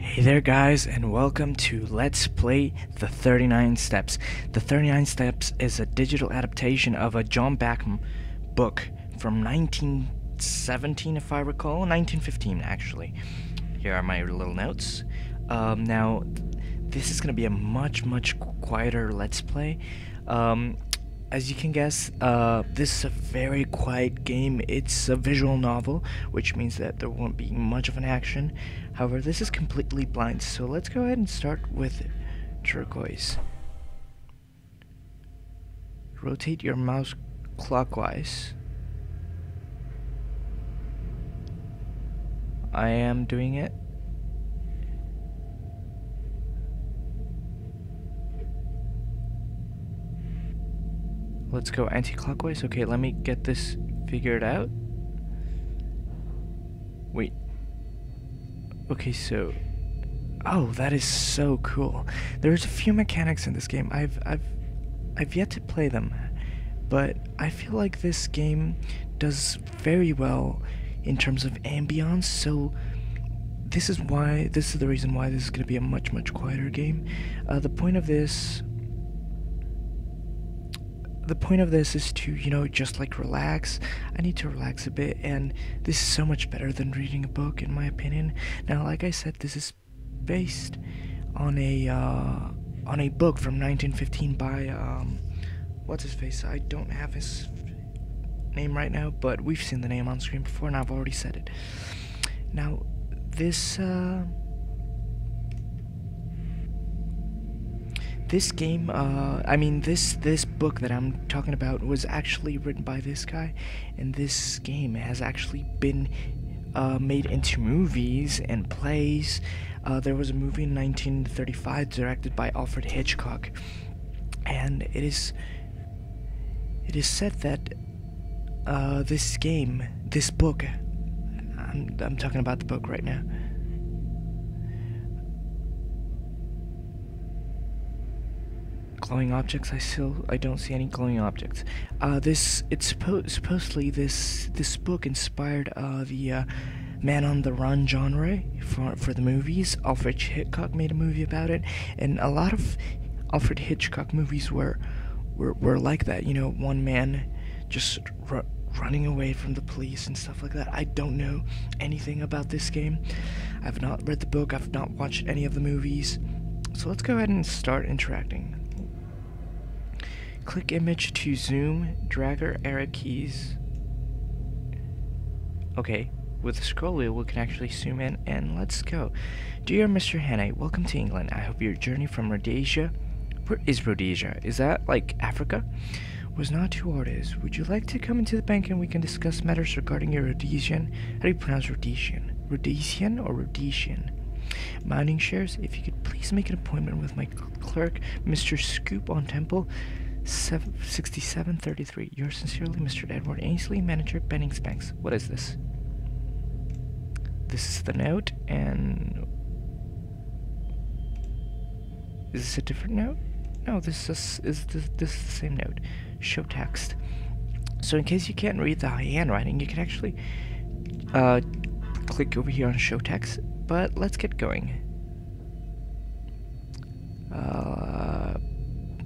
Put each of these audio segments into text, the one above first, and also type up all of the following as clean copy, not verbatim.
Hey there guys, and welcome to Let's Play The 39 Steps. The 39 Steps is a digital adaptation of a John Backham book from 1917, if I recall. 1915 actually. Here are my little notes. Now this is gonna be a much quieter Let's Play. As you can guess, this is a very quiet game. It's a visual novel, which means that there won't be much of an action. However, this is completely blind, so let's go ahead and start with turquoise. Rotate your mouse clockwise. I am doing it. Let's go anti-clockwise. Okay, let me get this figured out. Wait. Okay, so oh, that is so cool. There's a few mechanics in this game. I've yet to play them, but I feel like this game does very well in terms of ambience. So this is the reason why this is going to be a much quieter game. The point of this is to, just like relax. I need to relax a bit, and this is so much better than reading a book, in my opinion. Now, like I said, this is based on a book from 1915 by what's his face? I don't have his name right now, but we've seen the name on screen before, and I've already said it. Now, this game, this book that I'm talking about was actually written by this guy, and this game has actually been made into movies and plays. There was a movie in 1935 directed by Alfred Hitchcock, and it is said that this book, I'm talking about the book right now. Glowing objects. I don't see any glowing objects. Supposedly this book inspired the Man on the Run genre for the movies. Alfred Hitchcock made a movie about it, and a lot of Alfred Hitchcock movies were like that. One man just running away from the police and stuff like that. I don't know anything about this game. I've not read the book, I've not watched any of the movies. So let's go ahead and start interacting. Click image to zoom, drag or arrow keys. Okay, with the scroll wheel we can actually zoom in, and let's go. Dear Mr. Hannay, welcome to England. I hope your journey from Rhodesia, where is Rhodesia? Is that like Africa? Was not too arduous. Would you like to come into the bank and we can discuss matters regarding your Rhodesian? How do you pronounce Rhodesian? Rhodesian or Rhodesian? Mining shares? If you could please make an appointment with my clerk, Mr. Scoop on Temple 6733. Yours sincerely, Mr. Edward Ainsley, manager, Bennings Banks. What is this? This is the note, and is this a different note? No, this is the same note. Show text. So in case you can't read the handwriting, you can actually click over here on show text. But let's get going.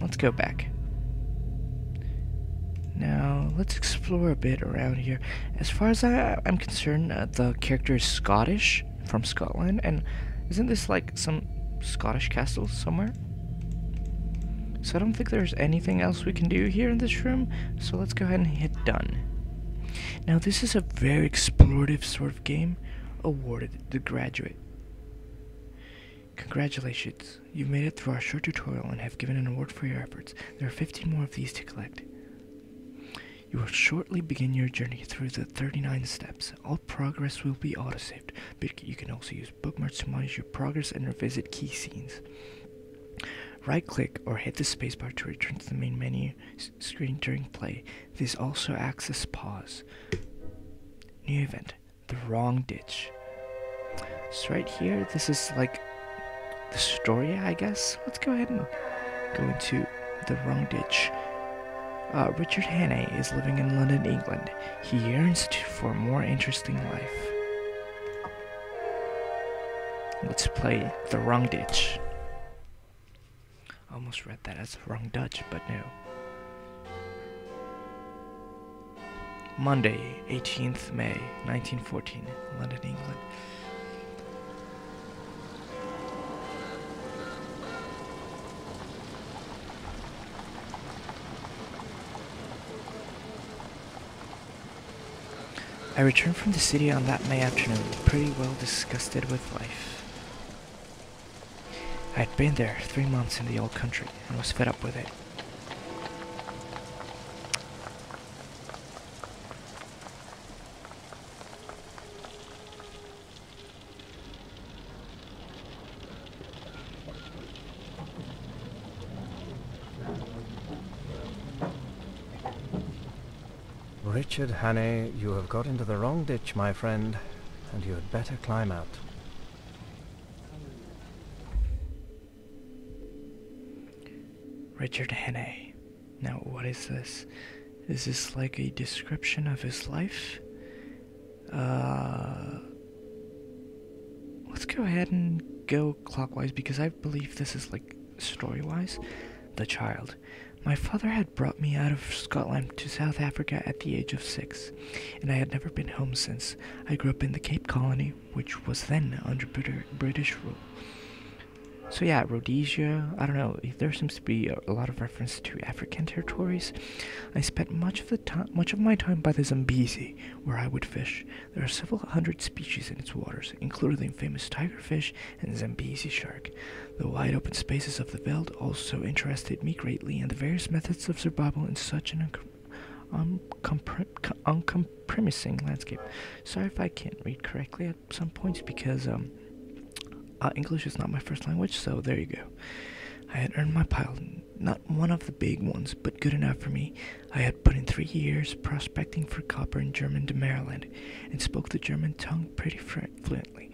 Let's go back. Now let's explore a bit around here. As far as I'm concerned, the character is Scottish, from Scotland, and isn't this like some Scottish castle somewhere? So I don't think there's anything else we can do here in this room, so let's go ahead and hit done. Now this is a very explorative sort of game. Awarded the graduate. Congratulations, you've made it through our short tutorial and have given an award for your efforts. There are 15 more of these to collect. You will shortly begin your journey through the 39 steps. All progress will be auto-saved, but you can also use bookmarks to monitor your progress and revisit key scenes. Right-click or hit the spacebar to return to the main menu screen during play. This also acts as pause. New event, the wrong ditch. So right here, this is like the story, I guess. Let's go ahead and go into the wrong ditch. Richard Hannay is living in London, England. He yearns for a more interesting life. Let's play the wrong ditch. Almost read that as the wrong Dutch, but no. Monday, 18th May, 1914, London, England. I returned from the city on that May afternoon, pretty well disgusted with life. I had been there 3 months in the old country, and was fed up with it. Richard Hannay, you have got into the wrong ditch, my friend, and you had better climb out. Richard Hannay. Now, what is this? Is this like a description of his life? Let's go ahead and go clockwise, because I believe this is like story-wise. The child. My father had brought me out of Scotland to South Africa at the age of 6, and I had never been home since. I grew up in the Cape Colony, which was then under British rule. So yeah, Rhodesia, I don't know, there seems to be a lot of reference to African territories. I spent much of my time by the Zambezi, where I would fish. There are several hundred species in its waters, including the famous tigerfish and Zambezi shark. The wide open spaces of the veld also interested me greatly, and the various methods of survival in such an uncompromising landscape. Sorry if I can't read correctly at some points, because English is not my first language, so there you go. I had earned my pile, not one of the big ones, but good enough for me. I had put in 3 years prospecting for copper in German to Maryland, and spoke the German tongue pretty fluently.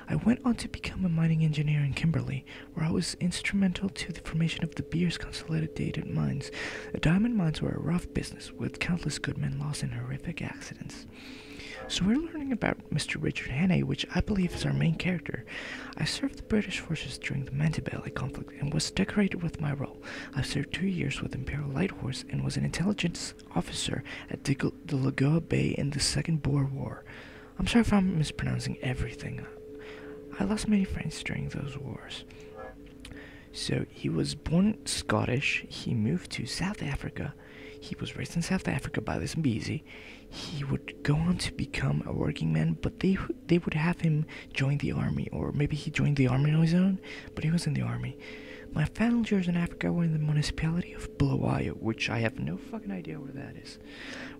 I went on to become a mining engineer in Kimberley, where I was instrumental to the formation of the Beers Consolidated Mines. The diamond mines were a rough business, with countless good men lost in horrific accidents. So we're learning about Mr. Richard Hannay, which I believe is our main character. I served the British forces during the Matabele conflict and was decorated with my role. I served 2 years with Imperial Light Horse and was an intelligence officer at the Lagoa Bay in the Second Boer War. I'm sorry if I'm mispronouncing everything. I lost many friends during those wars. So he was born Scottish. He moved to South Africa. He was raised in South Africa by the Zambezi. He would go on to become a working man, but they would have him join the army, or maybe he joined the army on his own, but he was in the army. My final years in Africa were in the municipality of Bulawayo, which I have no fucking idea where that is,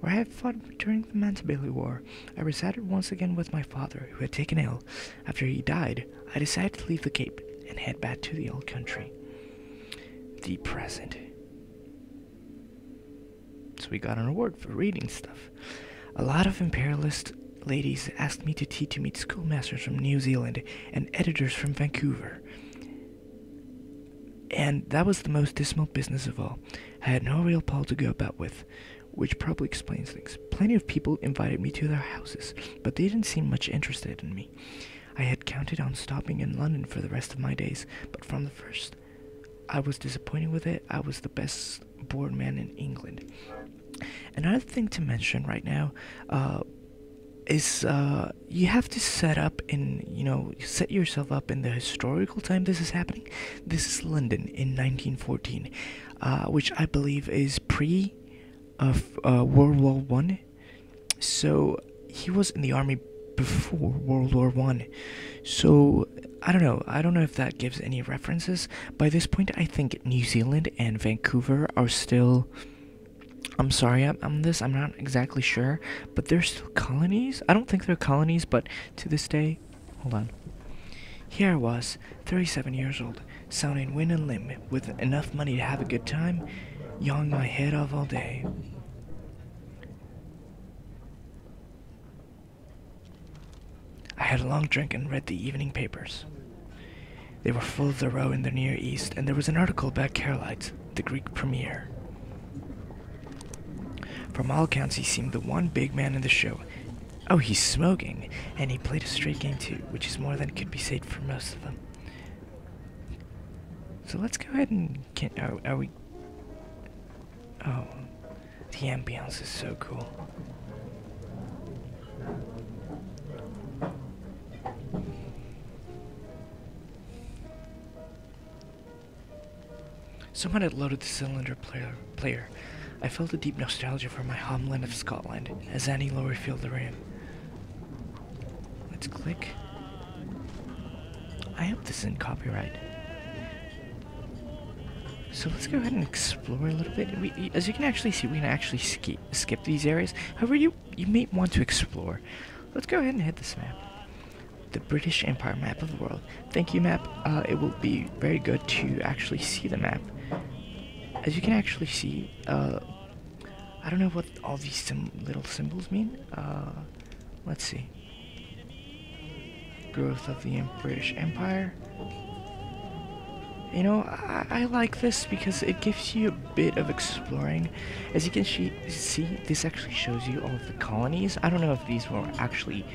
where I had fought during the Matabele War. I resided once again with my father, who had taken ill. After he died, I decided to leave the Cape and head back to the old country. The present. So we got an award for reading stuff. A lot of imperialist ladies asked me to meet schoolmasters from New Zealand and editors from Vancouver. And that was the most dismal business of all. I had no real pal to go about with, which probably explains things. Plenty of people invited me to their houses, but they didn't seem much interested in me. I had counted on stopping in London for the rest of my days, but from the first, I was disappointed with it. I was the best bored man in England. Another thing to mention right now is you have to set yourself up in the historical time this is happening. This is London in 1914, which I believe is pre World War One. So he was in the army before World War One. So I don't know if that gives any references. By this point, I think New Zealand and Vancouver are still, I'm sorry, I'm not exactly sure, but they're still colonies. I don't think they're colonies, but to this day, hold on. Here I was, 37 years old, sound in wind and limb, with enough money to have a good time, yawing my head off all day. I had a long drink and read the evening papers. They were full of the row in the Near East, and there was an article about Carolites, the Greek premier. From all accounts, he seemed the one big man in the show. Oh, he's smoking, and he played a straight game too, which is more than could be said for most of them. So let's go ahead and are we? Oh, the ambiance is so cool. Someone had loaded the cylinder player. I felt a deep nostalgia for my homeland of Scotland as Annie Laurie filled the room. Let's click. I hope this isn't copyright. So let's go ahead and explore a little bit. As you can actually see, we can actually skip these areas. However, you may want to explore. Let's go ahead and hit this map. The British Empire map of the world. Thank you, map. It will be very good to actually see the map. As you can actually see, I don't know what all these little symbols mean. Let's see. Growth of the British Empire. You know, I like this because it gives you a bit of exploring. As you can see, this actually shows you all of the colonies. I don't know if these were actually,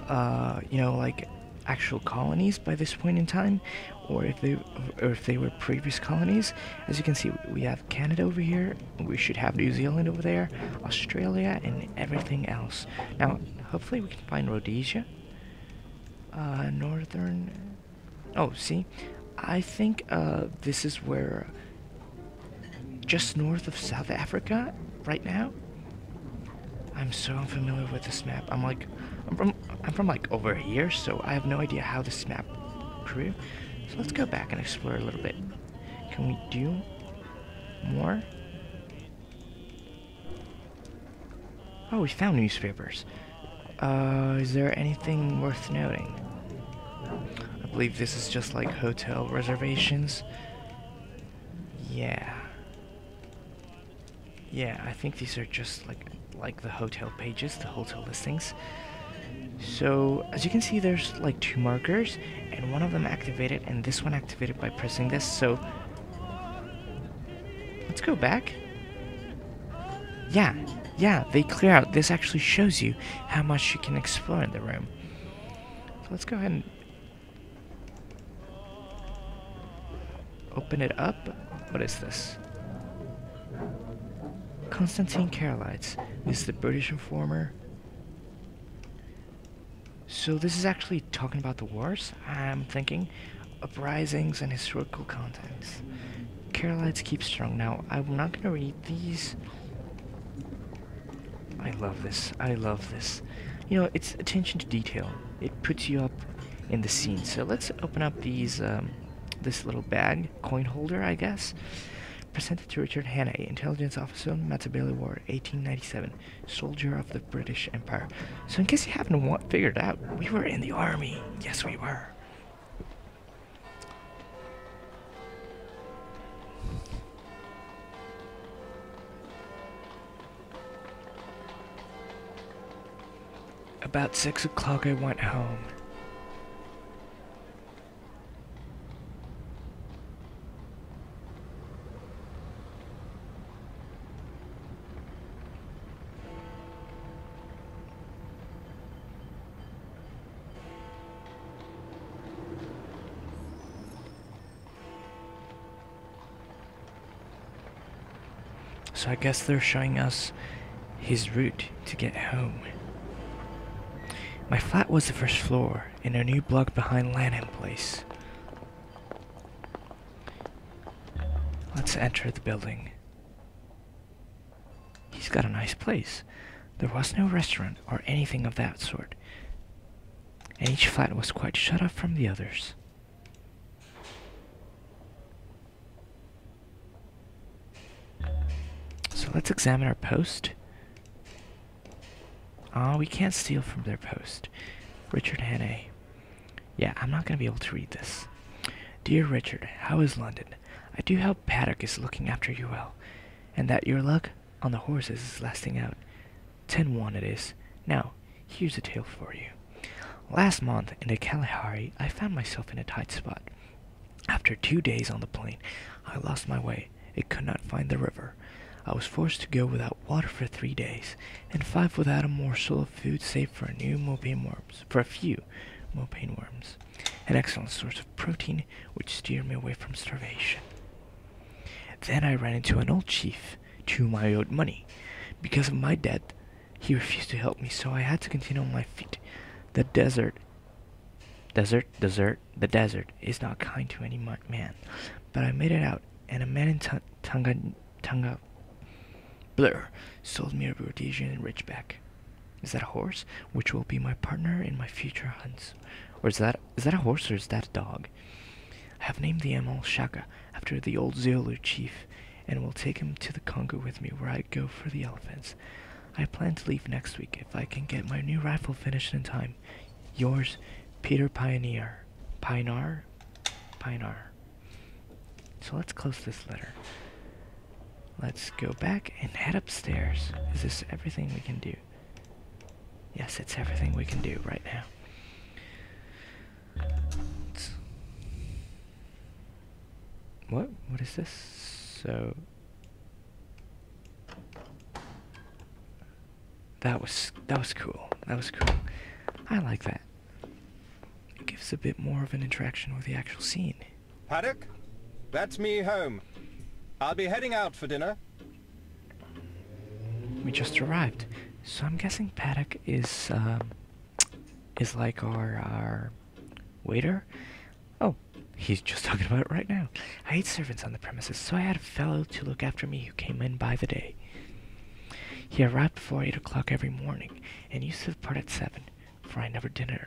like actual colonies by this point in time, or if they were previous colonies. As you can see, we have Canada over here. We should have New Zealand over there, Australia, and everything else. Now, hopefully, we can find Rhodesia. Northern. Oh, see, I think this is where, just north of South Africa, right now. I'm so unfamiliar with this map. I'm from like over here, so I have no idea how this map grew. So let's go back and explore a little bit. Can we do more? Oh, we found newspapers. Is there anything worth noting? I believe this is just like hotel reservations. Yeah, I think these are just like the hotel pages, the hotel listings. So as you can see, there's like 2 markers, and one of them activated, and this one activated by pressing this. So let's go back. Yeah, Yeah, they clear out. This actually shows you how much you can explore in the room. So let's go ahead and open it up. What is this? Constantine Carolites. This is the British informer. So this is actually talking about the wars, I'm thinking. Uprisings and historical contents. Carolites keep strong. Now, I'm not going to read these. I love this. I love this. You know, it's attention to detail. It puts you up in the scene. So let's open up these, this little bag, coin holder, I guess. Presented to Richard Hannay, intelligence officer, Matabele War, 1897, soldier of the British Empire. So in case you haven't figured it out, we were in the army. Yes, we were. About 6 o'clock I went home. So I guess they're showing us his route to get home. My flat was the first floor, in a new block behind Lanham Place. Let's enter the building. He's got a nice place. There was no restaurant or anything of that sort, and each flat was quite shut off from the others. So let's examine our post. We can't steal from their post. Richard Hannay. Yeah, I'm not going to be able to read this. Dear Richard, how is London? I do hope Paddock is looking after you well, and that your luck on the horses is lasting out. 10-1 it is. Now, here's a tale for you. Last month, in the Kalahari, I found myself in a tight spot. After 2 days on the plain, I lost my way. I could not find the river. I was forced to go without water for 3 days, and 5 without a morsel of food save for a few mopane worms, an excellent source of protein which steered me away from starvation. Then I ran into an old chief, to whom I owed money. Because of my debt, he refused to help me, so I had to continue on my feet. The desert is not kind to any man, but I made it out, and a man in Tunga Blur sold me a Rhodesian Ridgeback. Is that a horse? Which will be my partner in my future hunts. Or is that a horse or is that a dog? I have named the animal Shaka after the old Zulu chief, and will take him to the Congo with me where I go for the elephants. I plan to leave next week if I can get my new rifle finished in time. Yours, Peter Pioneer. Pioneer? So let's close this letter. Let's go back and head upstairs. Is this everything we can do? Yes, it's everything we can do right now. What is this? So that was cool. That was cool. I like that. It gives a bit more of an interaction with the actual scene. Paddock? That's me home. I'll be heading out for dinner. We just arrived, so I'm guessing Paddock is like our waiter. Oh, he's just talking about it right now. I hate servants on the premises, so I had a fellow to look after me who came in by the day. He arrived before 8 o'clock every morning, and used to depart at 7, for I never dined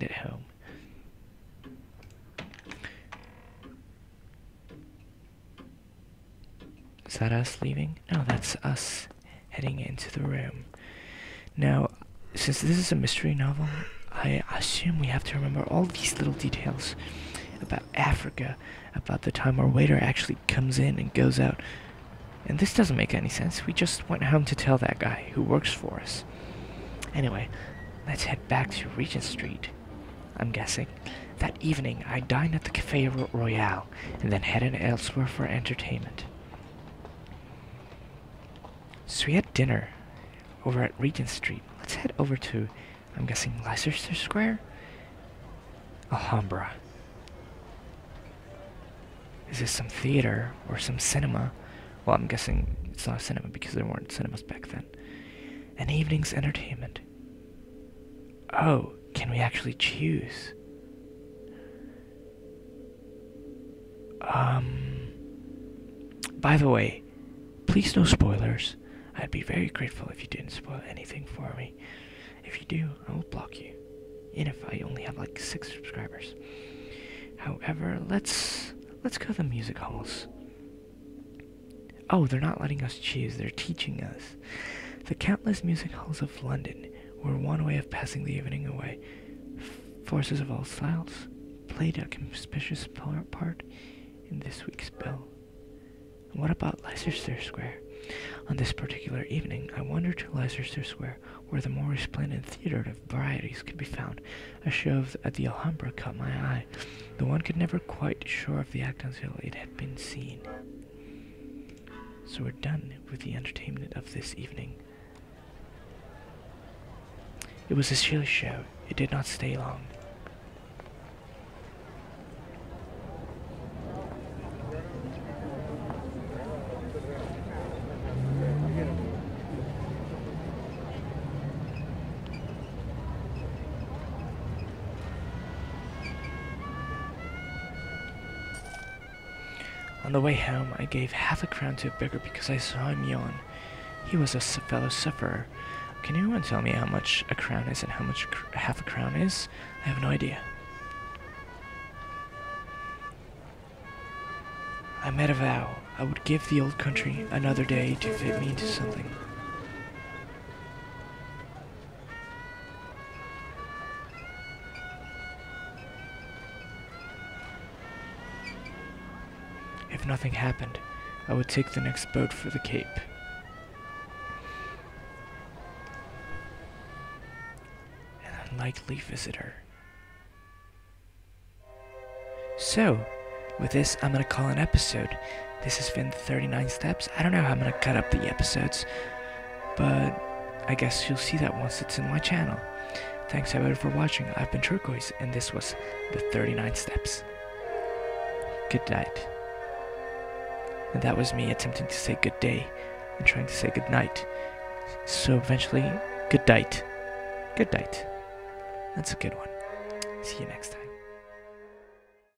at home. Is that us leaving? No, that's us heading into the room. Now, since this is a mystery novel, I assume we have to remember all these little details about Africa, about the time our waiter actually comes in and goes out. And this doesn't make any sense. We just went home to tell that guy who works for us. Anyway, let's head back to Regent Street, I'm guessing. That evening, I dined at the Café Royale, and then headed elsewhere for entertainment. So we had dinner over at Regent Street. Let's head over to, I'm guessing, Leicester Square? Alhambra. Is this some theater or some cinema? Well, I'm guessing it's not a cinema because there weren't cinemas back then. An evening's entertainment. Oh, can we actually choose? By the way, please no spoilers. I'd be very grateful if you didn't spoil anything for me. If you do, I will block you. And if I only have like 6 subscribers. However, let's go to the music halls. Oh, they're not letting us choose, they're teaching us. The countless music halls of London were one way of passing the evening away. Forces of all styles played a conspicuous part in this week's bill. And what about Leicester Square? On this particular evening, I wandered to Leicester Square, where the more resplendent theater of varieties could be found. A show at the Alhambra caught my eye, though one could never quite sure of the act until it had been seen. So we're done with the entertainment of this evening. It was a silly show. It did not stay long. On the way home, I gave half a crown to a beggar because I saw him yawn. He was a fellow sufferer. Can anyone tell me how much a crown is and how much half a crown is? I have no idea. I made a vow. I would give the old country another day to fit me into something. If nothing happened, I would take the next boat for the Cape. An unlikely visitor. So, with this, I'm gonna call an episode. This has been 39 Steps. I don't know how I'm gonna cut up the episodes, but I guess you'll see that once it's in my channel. Thanks everybody for watching. I've been Turquoise, and this was the 39 Steps. Good night. And that was me attempting to say good day and trying to say good night. So eventually, good night. Good night. That's a good one. See you next time.